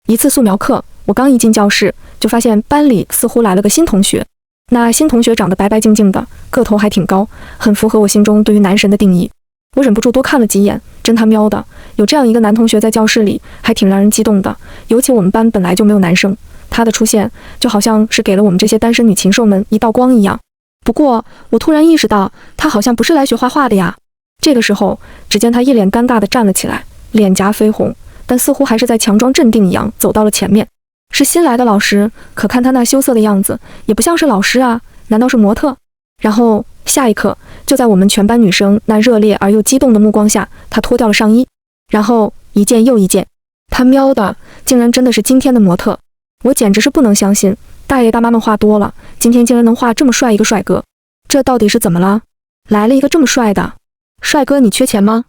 一次素描课，我刚一进教室，就发现班里似乎来了个新同学。那新同学长得白白净净的，个头还挺高，很符合我心中对于男神的定义。我忍不住多看了几眼，真他喵的，有这样一个男同学在教室里，还挺让人激动的。尤其我们班本来就没有男生，他的出现就好像是给了我们这些单身女禽兽们一道光一样。不过，我突然意识到，他好像不是来学画画的呀。这个时候，只见他一脸尴尬地站了起来，脸颊绯红，但似乎还是在强装镇定一样走到了前面。是新来的老师，可看他那羞涩的样子，也不像是老师啊，难道是模特？然后下一刻，就在我们全班女生那热烈而又激动的目光下，他脱掉了上衣，然后一件又一件，他喵的，竟然真的是今天的模特！我简直是不能相信，大爷大妈们话多了，今天竟然能画这么帅一个帅哥，这到底是怎么了？来了一个这么帅的帅哥，你缺钱吗？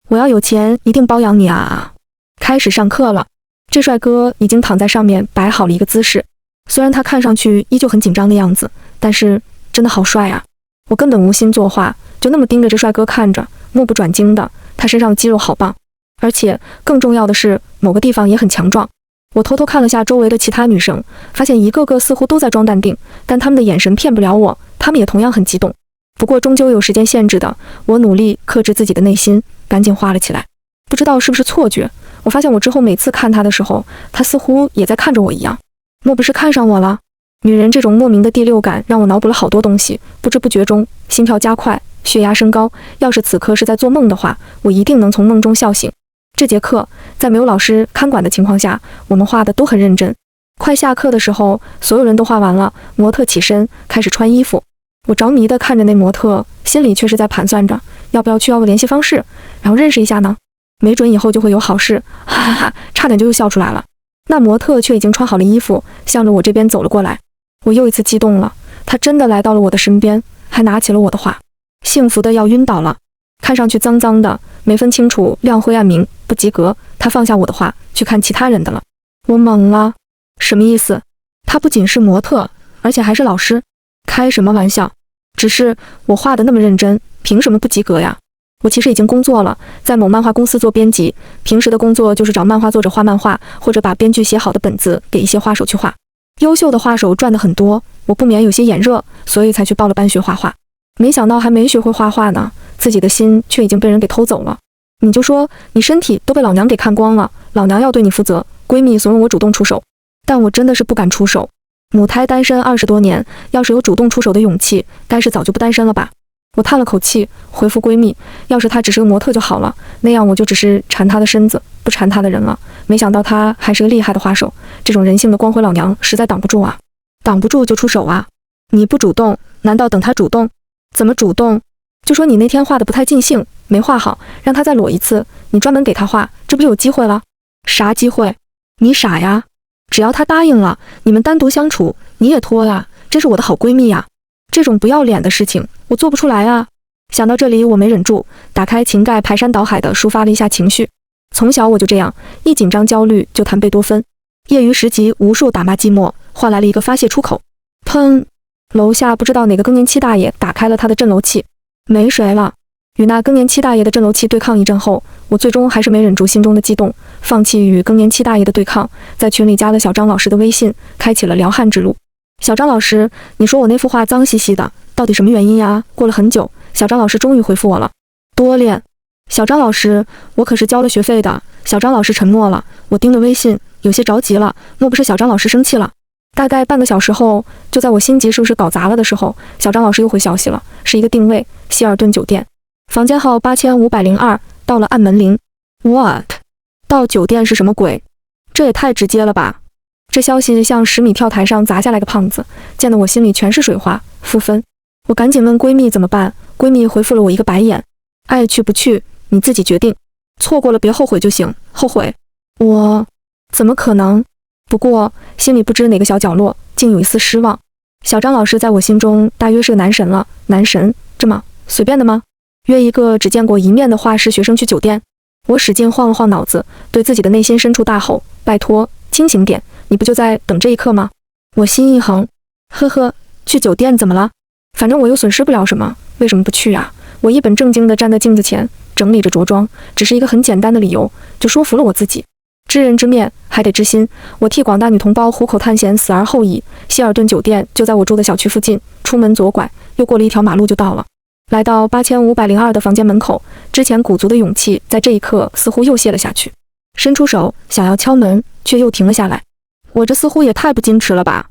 我要有钱一定包养你啊！开始上课了，这帅哥已经躺在上面摆好了一个姿势，虽然他看上去依旧很紧张的样子，但是真的好帅啊！我根本无心作画，就那么盯着这帅哥看着，目不转睛的。他身上的肌肉好棒，而且更重要的是，某个地方也很强壮。我偷偷看了下周围的其他女生，发现一个个似乎都在装淡定，但他们的眼神骗不了我，他们也同样很激动。不过终究有时间限制的，我努力克制自己的内心，赶紧画了起来。不知道是不是错觉，我发现我之后每次看他的时候，他似乎也在看着我一样。莫不是看上我了？女人这种莫名的第六感让我脑补了好多东西，不知不觉中心跳加快，血压升高。要是此刻是在做梦的话，我一定能从梦中笑醒。这节课在没有老师看管的情况下，我们画的都很认真。快下课的时候，所有人都画完了，模特起身开始穿衣服。我着迷地看着那模特，心里却是在盘算着，要不要去要个联系方式，然后认识一下呢？没准以后就会有好事，哈哈哈，差点就又笑出来了。那模特却已经穿好了衣服，向着我这边走了过来。我又一次激动了，他真的来到了我的身边，还拿起了我的画，幸福的要晕倒了。看上去脏脏的，没分清楚亮灰暗明，不及格。他放下我的画，去看其他人的了。我懵了，什么意思？他不仅是模特，而且还是老师？开什么玩笑？只是我画的那么认真，凭什么不及格呀？我其实已经工作了，在某漫画公司做编辑，平时的工作就是找漫画作者画漫画，或者把编剧写好的本子给一些画手去画。优秀的画手赚得很多，我不免有些眼热，所以才去报了班学画画。没想到还没学会画画呢，自己的心却已经被人给偷走了。你就说你身体都被老娘给看光了，老娘要对你负责。闺蜜怂恿我主动出手，但我真的是不敢出手。母胎单身20多年，要是有主动出手的勇气，该是早就不单身了吧。我叹了口气，回复闺蜜，要是她只是个模特就好了，那样我就只是馋她的身子，不馋她的人了。没想到她还是个厉害的画手，这种人性的光辉老娘实在挡不住啊。挡不住就出手啊。你不主动，难道等她主动？怎么主动？就说你那天画的不太尽兴，没画好，让她再裸一次，你专门给她画，这不就有机会了？啥机会？你傻呀？只要她答应了，你们单独相处，你也脱了，这是我的好闺蜜呀。这种不要脸的事情我做不出来啊。想到这里，我没忍住，打开情盖，排山倒海地抒发了一下情绪。从小我就这样，一紧张焦虑就谈贝多芬，业余时集无数打骂寂寞，换来了一个发泄出口。砰！楼下不知道哪个更年期大爷打开了他的震楼器，没谁了。与那更年期大爷的震楼器对抗一阵后，我最终还是没忍住心中的激动，放弃与更年期大爷的对抗，在群里加了小张老师的微信，开启了撩汉之路。小张老师，你说我那幅画脏兮兮的，到底什么原因呀？过了很久，小张老师终于回复我了，多练。小张老师，我可是交了学费的。小张老师沉默了，我盯着微信，有些着急了，莫不是小张老师生气了？大概半个小时后，就在我心急是不是搞砸了的时候，小张老师又回消息了，是一个定位，希尔顿酒店，房间号8502，到了按门铃。What？ 到酒店是什么鬼？这也太直接了吧！这消息像10米跳台上砸下来个胖子，溅得我心里全是水花，负分。我赶紧问闺蜜怎么办，闺蜜回复了我一个白眼，爱去不去你自己决定，错过了别后悔就行。后悔？我怎么可能？不过心里不知哪个小角落竟有一丝失望。小张老师在我心中大约是个男神了。男神这么随便的吗？约一个只见过一面的画室学生去酒店？我使劲晃了晃脑子，对自己的内心深处大吼，拜托清醒点，你不就在等这一刻吗？我心一横，呵呵，去酒店怎么了？反正我又损失不了什么，为什么不去啊？我一本正经地站在镜子前整理着着装，只是一个很简单的理由，就说服了我自己。知人知面，还得知心。我替广大女同胞虎口探险，死而后已。希尔顿酒店就在我住的小区附近，出门左拐，又过了一条马路就到了。来到8502的房间门口，之前鼓足的勇气在这一刻似乎又泄了下去，伸出手想要敲门，却又停了下来。我这似乎也太不矜持了吧？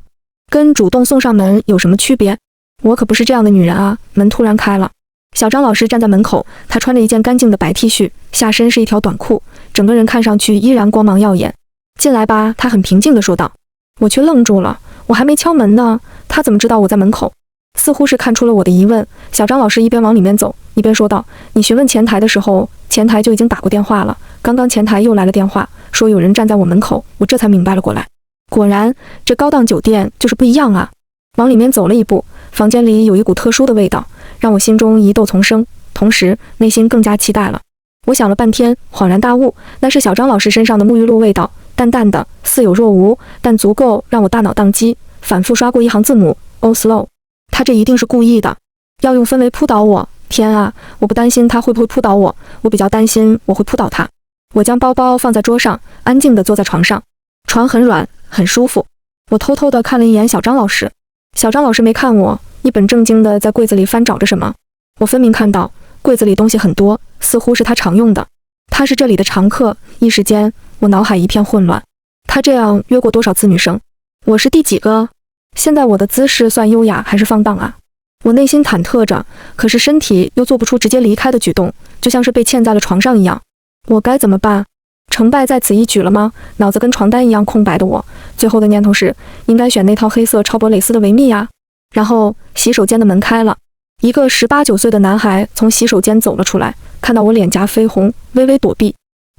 跟主动送上门有什么区别？我可不是这样的女人啊！门突然开了，小张老师站在门口，他穿着一件干净的白 T 恤，下身是一条短裤，整个人看上去依然光芒耀眼。进来吧，他很平静地说道。我却愣住了，我还没敲门呢，他怎么知道我在门口？似乎是看出了我的疑问，小张老师一边往里面走，一边说道：你询问前台的时候，前台就已经打过电话了，刚刚前台又来了电话，说有人站在我门口，我这才明白了过来。果然，这高档酒店就是不一样啊！往里面走了一步，房间里有一股特殊的味道，让我心中疑窦丛生，同时内心更加期待了。我想了半天，恍然大悟，那是小张老师身上的沐浴露味道，淡淡的，似有若无，但足够让我大脑宕机，反复刷过一行字母 ：Oslo。他这一定是故意的，要用氛围扑倒我。天啊，我不担心他会不会扑倒我，我比较担心我会扑倒他。我将包包放在桌上，安静地坐在床上，床很软，很舒服。我偷偷地看了一眼小张老师，小张老师没看我，一本正经地在柜子里翻找着什么。我分明看到柜子里东西很多，似乎是他常用的。他是这里的常客。一时间，我脑海一片混乱。他这样约过多少次女生？我是第几个？现在我的姿势算优雅还是放荡啊？我内心忐忑着，可是身体又做不出直接离开的举动，就像是被嵌在了床上一样。我该怎么办？成败在此一举了吗？脑子跟床单一样空白的我，最后的念头是应该选那套黑色超薄蕾丝的维密啊。然后洗手间的门开了，一个18、19岁的男孩从洗手间走了出来，看到我脸颊绯红，微微躲避。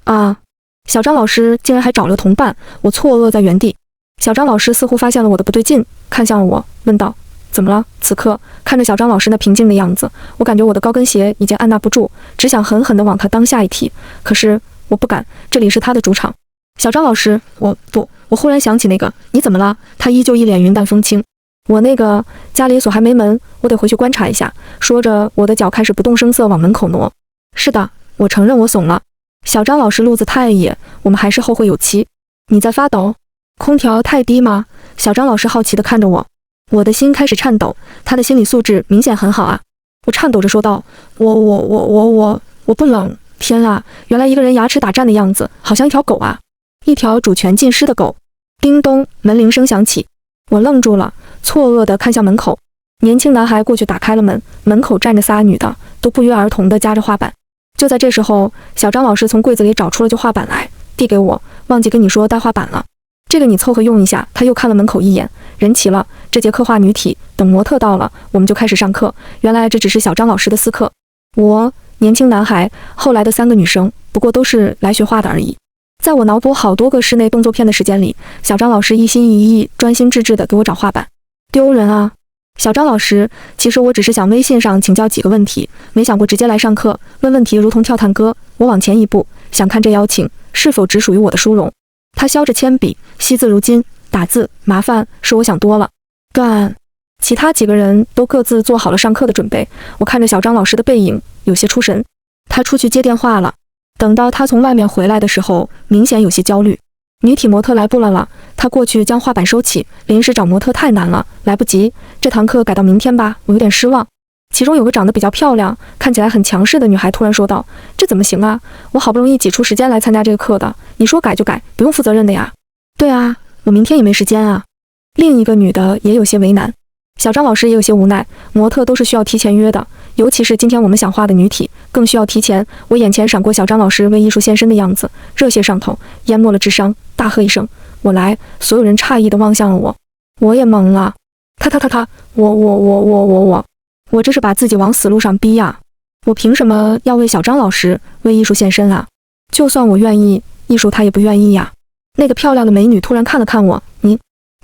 啊！小张老师竟然还找了个同伴，我错愕在原地。小张老师似乎发现了我的不对劲，看向了我，问道：怎么了？此刻看着小张老师那平静的样子，我感觉我的高跟鞋已经按捺不住，只想狠狠地往他裆下一踢，可是我不敢，这里是他的主场。小张老师，我忽然想起那个，你怎么了？他依旧一脸云淡风轻。我那个家里锁还没门，我得回去观察一下。说着，我的脚开始不动声色往门口挪。是的，我承认我怂了。小张老师路子太野，我们还是后会有期。你在发抖？空调太低吗？小张老师好奇地看着我，我的心开始颤抖，他的心理素质明显很好啊。我颤抖着说道：我不冷。天啊，原来一个人牙齿打颤的样子，好像一条狗啊，一条主权尽失的狗。叮咚，门铃声响起，我愣住了，错愕地看向门口。年轻男孩过去打开了门，门口站着仨女的，都不约而同地夹着画板。就在这时候，小张老师从柜子里找出了旧画板来，递给我，忘记跟你说带画板了。这个你凑合用一下。他又看了门口一眼，人齐了，这节课画女体，等模特到了，我们就开始上课。原来这只是小张老师的私课。我，年轻男孩，后来的3个女生，不过都是来学画的而已。在我脑补好多个室内动作片的时间里，小张老师一心一意、专心致志地给我找画板，丢人啊！小张老师，其实我只是想微信上请教几个问题，没想过直接来上课。问问题如同跳探戈，我往前一步，想看这邀请是否只属于我的殊荣。他削着铅笔，惜字如金，打字麻烦是我想多了。干！其他几个人都各自做好了上课的准备。我看着小张老师的背影，有些出神。他出去接电话了。等到他从外面回来的时候，明显有些焦虑。女体模特来不了，他过去将画板收起。临时找模特太难了，来不及。这堂课改到明天吧，我有点失望。其中有个长得比较漂亮，看起来很强势的女孩突然说道：这怎么行啊？我好不容易挤出时间来参加这个课的，你说改就改，不用负责任的呀。对啊，我明天也没时间啊。另一个女的也有些为难，小张老师也有些无奈，模特都是需要提前约的，尤其是今天我们想画的女体，更需要提前。我眼前闪过小张老师为艺术献身的样子，热血上头，淹没了智商，大喝一声：我来！所有人诧异地望向了我，我也懵了。我这是把自己往死路上逼呀！我凭什么要为小张老师为艺术献身啊？就算我愿意，艺术他也不愿意呀。那个漂亮的美女突然看了看我，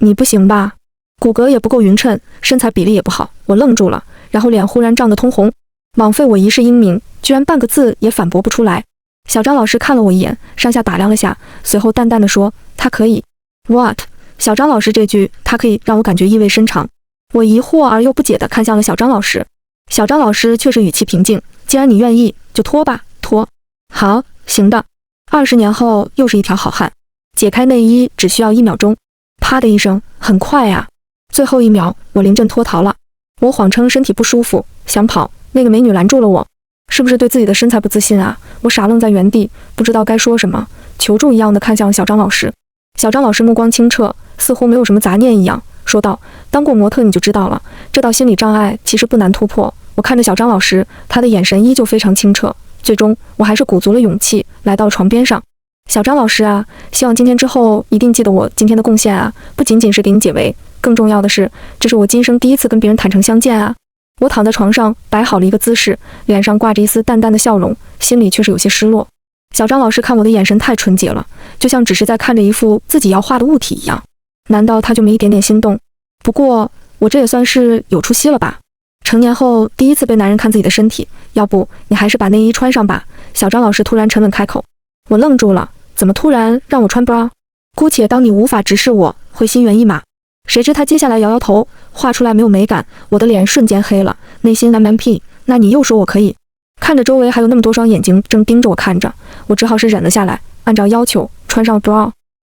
你不行吧？骨骼也不够匀称，身材比例也不好。我愣住了，然后脸忽然涨得通红。枉费我一世英名，居然半个字也反驳不出来。小张老师看了我一眼，上下打量了下，随后淡淡的说：他可以。What？ 小张老师这句他可以让我感觉意味深长。我疑惑而又不解地看向了小张老师，小张老师却是语气平静：既然你愿意，就脱吧，脱。好，行的。20年后又是一条好汉。解开内衣只需要1秒钟。啪的一声，很快啊！最后1秒，我临阵脱逃了。我谎称身体不舒服，想跑，那个美女拦住了我。是不是对自己的身材不自信啊？我傻愣在原地，不知道该说什么，求助一样的看向小张老师。小张老师目光清澈，似乎没有什么杂念一样，说道：“当过模特你就知道了，这道心理障碍其实不难突破。”我看着小张老师，他的眼神依旧非常清澈。最终，我还是鼓足了勇气，来到床边上。小张老师啊，希望今天之后一定记得我今天的贡献啊，不仅仅是给你解围，更重要的是，这是我今生第一次跟别人坦诚相见啊。我躺在床上，摆好了一个姿势，脸上挂着一丝淡淡的笑容，心里却是有些失落。小张老师看我的眼神太纯洁了，就像只是在看着一幅自己要画的物体一样。难道他就没一点点心动？不过我这也算是有出息了吧？成年后第一次被男人看自己的身体，要不你还是把内衣穿上吧。小张老师突然沉稳开口。我愣住了，怎么突然让我穿 bra？ 姑且当你无法直视我，会心猿意马。谁知他接下来摇摇头，画出来没有美感，我的脸瞬间黑了，内心蓝蛮屁。那你又说我可以？看着周围还有那么多双眼睛正盯着我看着，我只好是忍了下来，按照要求穿上 bra。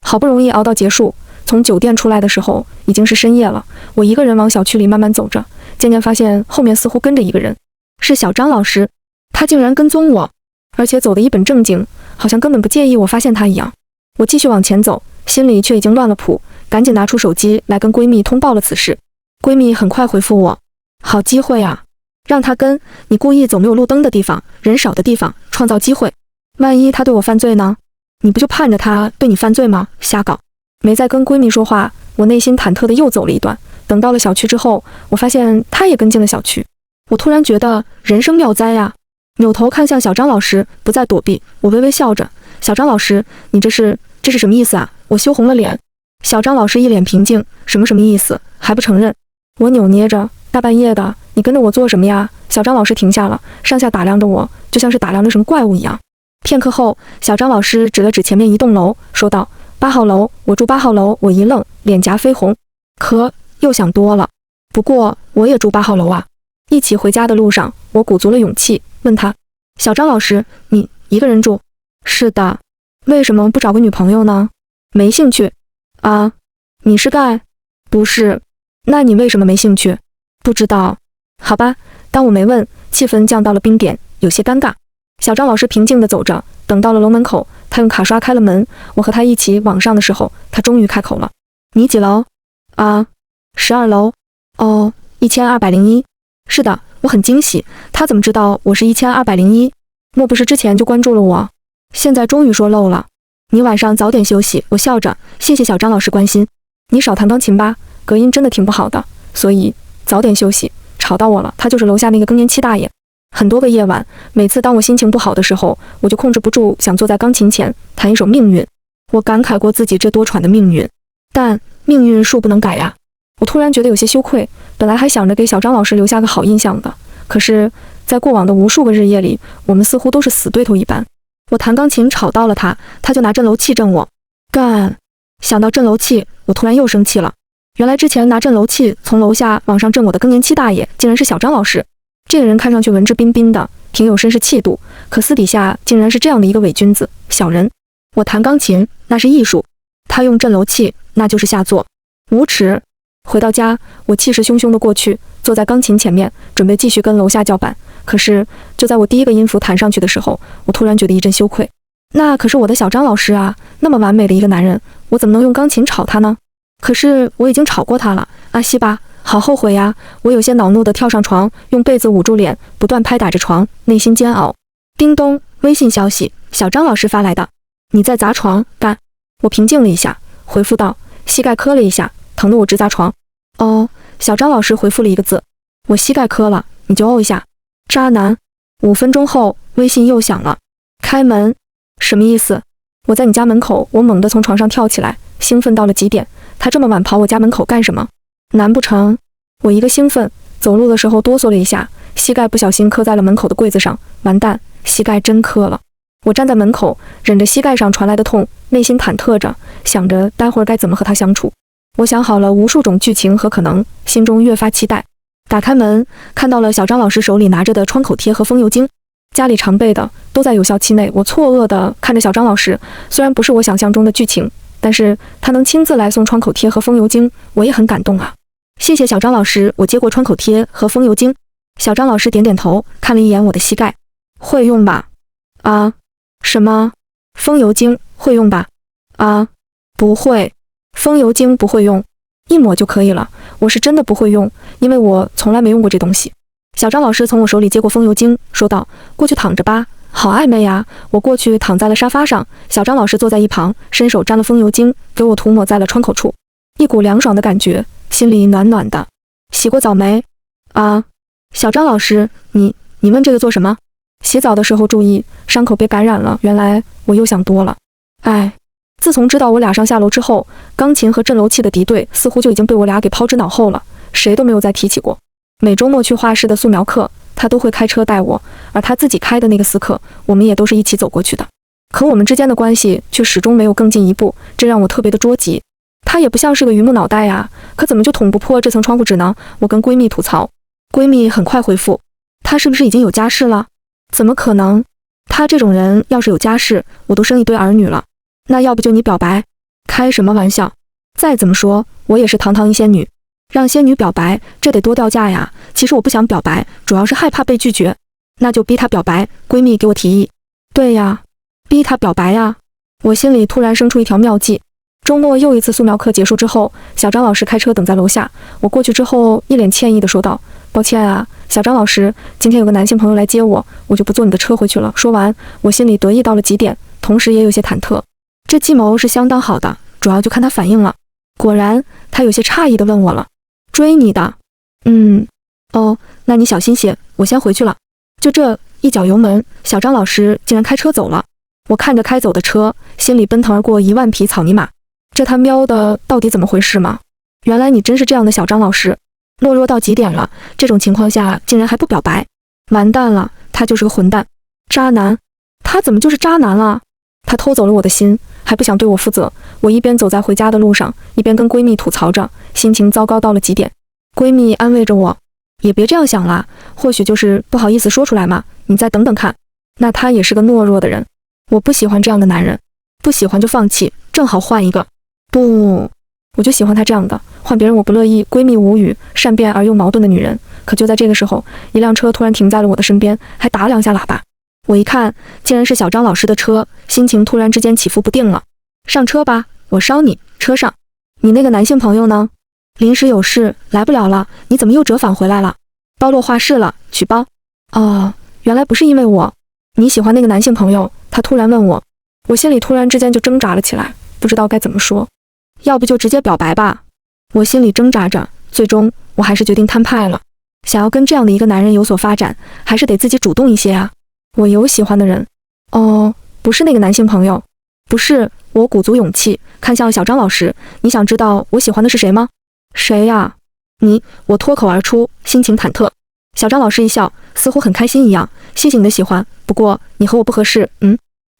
好不容易熬到结束，从酒店出来的时候已经是深夜了。我一个人往小区里慢慢走着，渐渐发现后面似乎跟着一个人，是小张老师。他竟然跟踪我，而且走得一本正经，好像根本不介意我发现他一样。我继续往前走，心里却已经乱了谱，赶紧拿出手机来跟闺蜜通报了此事。闺蜜很快回复我：好机会啊，让他跟，你故意走没有路灯的地方，人少的地方，创造机会。万一他对我犯罪呢？你不就盼着他对你犯罪吗？瞎搞。没再跟闺蜜说话，我内心忐忑的又走了一段。等到了小区之后，我发现她也跟进了小区。我突然觉得人生妙哉呀！扭头看向小张老师，不再躲避，我微微笑着：小张老师，你这是什么意思啊？我羞红了脸。小张老师一脸平静：什么意思？还不承认？我扭捏着：大半夜的，你跟着我做什么呀？小张老师停下了，上下打量着我，就像是打量着什么怪物一样。片刻后，小张老师指了指前面一栋楼，说道：8号楼，我住8号楼。我一愣，脸颊绯红，可又想多了。不过我也住8号楼啊。一起回家的路上，我鼓足了勇气问他：小张老师，你一个人住？是的。为什么不找个女朋友呢？没兴趣。啊，你是gay？不是。那你为什么没兴趣？不知道。好吧，当我没问，气氛降到了冰点，有些尴尬。小张老师平静地走着，等到了楼门口，他用卡刷开了门。我和他一起往上的时候，他终于开口了：你几楼？啊，12楼。哦，1201。是的，我很惊喜，他怎么知道我是1201？莫不是之前就关注了我？现在终于说漏了。你晚上早点休息。我笑着，谢谢小张老师关心。你少弹钢琴吧，隔音真的挺不好的，所以早点休息。吵到我了，他就是楼下那个更年期大爷。很多个夜晚，每次当我心情不好的时候，我就控制不住想坐在钢琴前弹一首《命运》。我感慨过自己这多舛的命运，但命运恕不能改呀。我突然觉得有些羞愧，本来还想着给小张老师留下个好印象的，可是在过往的无数个日夜里，我们似乎都是死对头一般。我弹钢琴吵到了他，他就拿震楼器震我。干！想到震楼器，我突然又生气了。原来之前拿震楼器从楼下往上震我的更年期大爷，竟然是小张老师。这个人看上去文质彬彬的，挺有绅士气度，可私底下竟然是这样的一个伪君子、小人。我弹钢琴那是艺术，他用震楼器那就是下作，无耻。回到家，我气势汹汹地过去，坐在钢琴前面，准备继续跟楼下叫板。可是就在我第一个音符弹上去的时候，我突然觉得一阵羞愧。那可是我的小张老师啊，那么完美的一个男人，我怎么能用钢琴吵他呢？可是我已经吵过他了，阿西吧，好后悔呀！我有些恼怒地跳上床，用被子捂住脸，不断拍打着床，内心煎熬。叮咚，微信消息，小张老师发来的。你在砸床干？我平静了一下，回复道：膝盖磕了一下，疼得我直砸床。哦，小张老师回复了一个字：我膝盖磕了，你就哦一下。渣男。5分钟后，微信又响了。开门。什么意思？我在你家门口。我猛地从床上跳起来，兴奋到了极点。他这么晚跑我家门口干什么？难不成……我一个兴奋，走路的时候哆嗦了一下，膝盖不小心磕在了门口的柜子上。完蛋，膝盖真磕了。我站在门口，忍着膝盖上传来的痛，内心忐忑着，想着待会儿该怎么和他相处。我想好了无数种剧情和可能，心中越发期待。打开门，看到了小张老师手里拿着的创口贴和风油精，家里常备的都在有效期内。我错愕地看着小张老师，虽然不是我想象中的剧情，但是他能亲自来送创口贴和风油精，我也很感动啊。谢谢小张老师，我接过创口贴和风油精。小张老师点点头，看了一眼我的膝盖，会用吧？啊？什么？风油精会用吧？啊？不会，风油精不会用，一抹就可以了。我是真的不会用，因为我从来没用过这东西。小张老师从我手里接过风油精，说道：“过去躺着吧。”好暧昧呀！我过去躺在了沙发上，小张老师坐在一旁，伸手沾了风油精，给我涂抹在了创口处，一股凉爽的感觉，心里暖暖的。洗过澡没？啊，小张老师，你问这个做什么？洗澡的时候注意伤口别感染了。原来我又想多了。哎，自从知道我俩上下楼之后，钢琴和镇楼器的敌对似乎就已经被我俩给抛之脑后了，谁都没有再提起过。每周末去画室的素描课，他都会开车带我，而他自己开的那个私课，我们也都是一起走过去的。可我们之间的关系却始终没有更进一步，这让我特别的捉急。他也不像是个榆木脑袋呀，可怎么就捅不破这层窗户纸呢？我跟闺蜜吐槽，闺蜜很快回复，他是不是已经有家室了？怎么可能？他这种人要是有家室，我都生一堆儿女了。那要不就你表白？开什么玩笑？再怎么说，我也是堂堂一仙女。让仙女表白，这得多掉价呀！其实我不想表白，主要是害怕被拒绝。那就逼她表白，闺蜜给我提议。对呀，逼她表白呀！我心里突然生出一条妙计。周末又一次素描课结束之后，小张老师开车等在楼下。我过去之后，一脸歉意地说道：“抱歉啊，小张老师，今天有个男性朋友来接我，我就不坐你的车回去了。”说完，我心里得意到了极点，同时也有些忐忑。这计谋是相当好的，主要就看他反应了。果然，他有些诧异地问我了。追你的，哦，那你小心些，我先回去了。就这一脚油门，小张老师竟然开车走了。我看着开走的车，心里奔腾而过1万匹草泥马。这他喵的到底怎么回事嘛？原来你真是这样的小张老师，懦弱到极点了。这种情况下竟然还不表白，完蛋了，他就是个混蛋，渣男。他怎么就是渣男了？他偷走了我的心，还不想对我负责。我一边走在回家的路上，一边跟闺蜜吐槽着，心情糟糕到了极点。闺蜜安慰着我，也别这样想啦，或许就是不好意思说出来嘛，你再等等看。那他也是个懦弱的人，我不喜欢这样的男人，不喜欢就放弃，正好换一个。不，我就喜欢他这样的，换别人我不乐意。闺蜜无语，善变而又矛盾的女人。可就在这个时候，一辆车突然停在了我的身边，还打了2下喇叭。我一看，竟然是小张老师的车，心情突然之间起伏不定了。上车吧，我捎你。车上，你那个男性朋友呢？临时有事来不了了。你怎么又折返回来了？包落画室了，取包。哦，原来不是因为我。你喜欢那个男性朋友？他突然问我，我心里突然之间就挣扎了起来，不知道该怎么说。要不就直接表白吧。我心里挣扎着，最终我还是决定摊派了。想要跟这样的一个男人有所发展，还是得自己主动一些啊。我有喜欢的人。哦，不是那个男性朋友。不是。我鼓足勇气看向小张老师，你想知道我喜欢的是谁吗？谁呀？你，我脱口而出，心情忐忑。小张老师一笑，似乎很开心一样，谢谢你的喜欢，不过你和我不合适。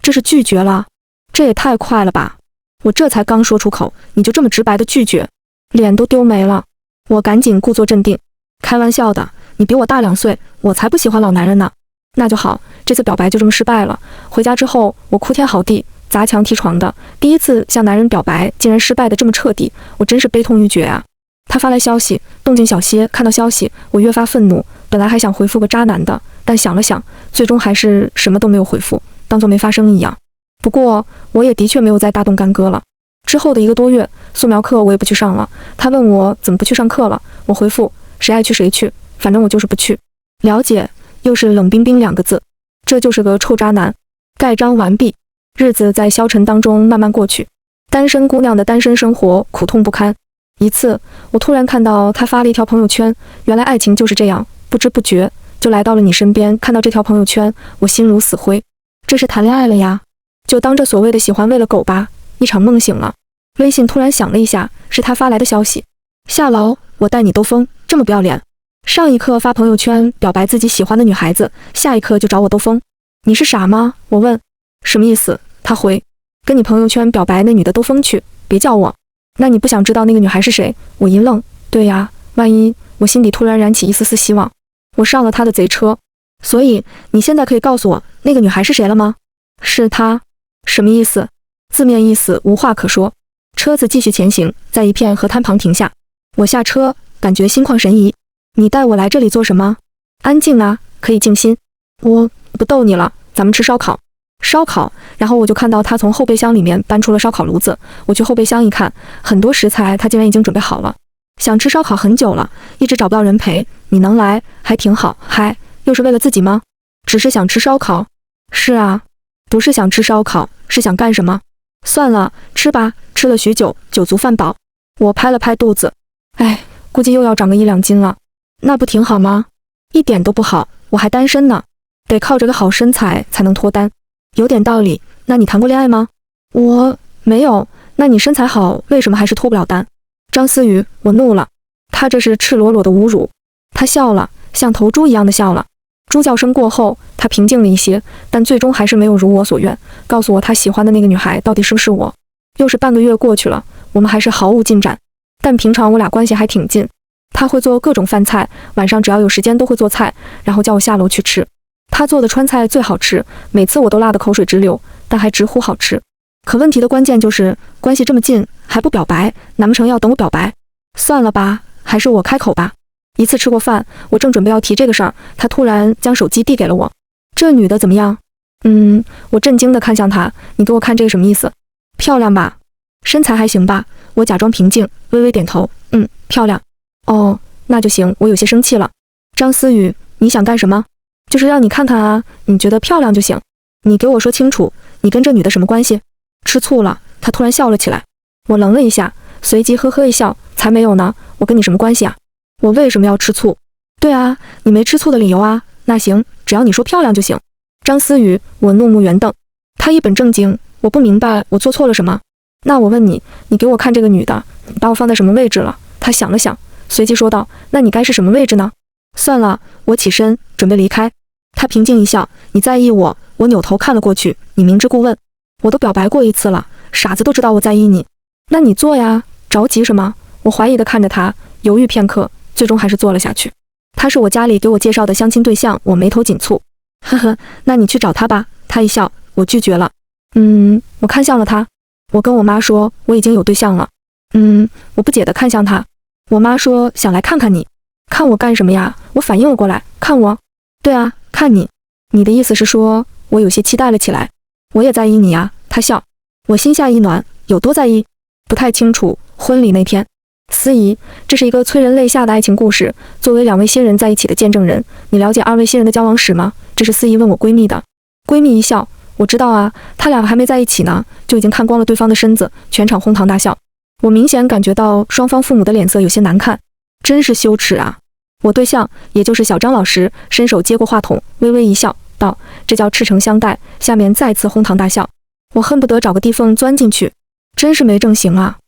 这是拒绝了？这也太快了吧！我这才刚说出口，你就这么直白的拒绝，脸都丢没了。我赶紧故作镇定，开玩笑的，你比我大2岁，我才不喜欢老男人呢。那就好，这次表白就这么失败了。回家之后，我哭天嚎地，砸墙踢床的。第一次向男人表白，竟然失败的这么彻底，我真是悲痛欲绝啊！他发来消息，动静小些，看到消息，我越发愤怒。本来还想回复个渣男的，但想了想，最终还是什么都没有回复，当作没发生一样。不过，我也的确没有再大动干戈了。之后的1个多月，素描课我也不去上了。他问我怎么不去上课了，我回复谁爱去谁去，反正我就是不去。了解，又是冷冰冰2个字。这就是个臭渣男。盖章完毕。日子在消沉当中慢慢过去，单身姑娘的单身生活苦痛不堪。一次，我突然看到她发了一条朋友圈，原来爱情就是这样，不知不觉就来到了你身边。看到这条朋友圈，我心如死灰。这是谈恋爱了呀？就当这所谓的喜欢喂了狗吧，一场梦醒了。微信突然响了一下，是他发来的消息。下楼，我带你兜风，这么不要脸。上一刻发朋友圈表白自己喜欢的女孩子，下一刻就找我兜风，你是傻吗？我问。什么意思？他回，跟你朋友圈表白那女的兜风去，别叫我。那你不想知道那个女孩是谁？我一愣，对呀，万一……我心底突然燃起一丝丝希望。我上了他的贼车，所以你现在可以告诉我那个女孩是谁了吗？是她。什么意思？字面意思无话可说。车子继续前行，在一片河滩旁停下。我下车，感觉心旷神怡。你带我来这里做什么？安静啊，可以静心。我不逗你了，咱们吃烧烤。烧烤，然后我就看到他从后备箱里面搬出了烧烤炉子。我去后备箱一看，很多食材他竟然已经准备好了。想吃烧烤很久了，一直找不到人陪，你能来还挺好。嗨，又是为了自己吗？只是想吃烧烤。是啊，不是想吃烧烤，是想干什么？算了，吃吧，吃了许久，酒足饭饱。我拍了拍肚子，哎，估计又要长个1-2斤了。那不挺好吗？一点都不好，我还单身呢，得靠着个好身材才能脱单。有点道理。那你谈过恋爱吗？我没有。那你身材好，为什么还是脱不了单？张思雨，我怒了，他这是赤裸裸的侮辱。他笑了，像头猪一样的笑了。猪叫声过后，他平静了一些，但最终还是没有如我所愿，告诉我他喜欢的那个女孩到底是不是我。又是半个月过去了，我们还是毫无进展。但平常我俩关系还挺近，他会做各种饭菜，晚上只要有时间都会做菜，然后叫我下楼去吃。他做的川菜最好吃，每次我都辣得口水直流，但还直呼好吃。可问题的关键就是关系这么近还不表白，难不成要等我表白？算了吧，还是我开口吧。一次吃过饭，我正准备要提这个事儿，他突然将手机递给了我。这女的怎么样？我震惊地看向他，你给我看这个什么意思？漂亮吧？身材还行吧？我假装平静，微微点头，漂亮。哦，那就行。我有些生气了。张思雨，你想干什么？就是让你看看啊，你觉得漂亮就行。你给我说清楚，你跟这女的什么关系？吃醋了？他突然笑了起来。我愣了一下，随即呵呵一笑，才没有呢，我跟你什么关系啊？我为什么要吃醋？对啊，你没吃醋的理由啊。那行，只要你说漂亮就行。张思雨，我怒目圆瞪。他一本正经，我不明白我做错了什么。那我问你，你给我看这个女的，你把我放在什么位置了？他想了想，随即说道，那你该是什么位置呢？算了，我起身准备离开。他平静一笑，你在意我？我扭头看了过去，你明知故问。我都表白过一次了，傻子都知道我在意你。那你做呀，着急什么？我怀疑地看着他，犹豫片刻，最终还是做了下去。他是我家里给我介绍的相亲对象，我眉头紧蹙。呵呵，那你去找他吧。他一笑，我拒绝了。我看向了他。我跟我妈说我已经有对象了。我不解地看向他。我妈说想来看看你。看我干什么呀？我反应了过来，看我？对啊，看你。你的意思是说我有些期待了起来？我也在意你啊。他笑。我心下一暖，有多在意？不太清楚。婚礼那天，司仪，这是一个催人泪下的爱情故事。作为2位新人在一起的见证人，你了解2位新人的交往史吗？这是司仪问我闺蜜的。闺蜜一笑，我知道啊，他俩还没在一起呢，就已经看光了对方的身子，全场哄堂大笑。我明显感觉到双方父母的脸色有些难看，真是羞耻啊。我对象，也就是小张老师，伸手接过话筒，微微一笑，道：“这叫赤诚相待。”下面再次哄堂大笑，我恨不得找个地缝钻进去，真是没正形啊。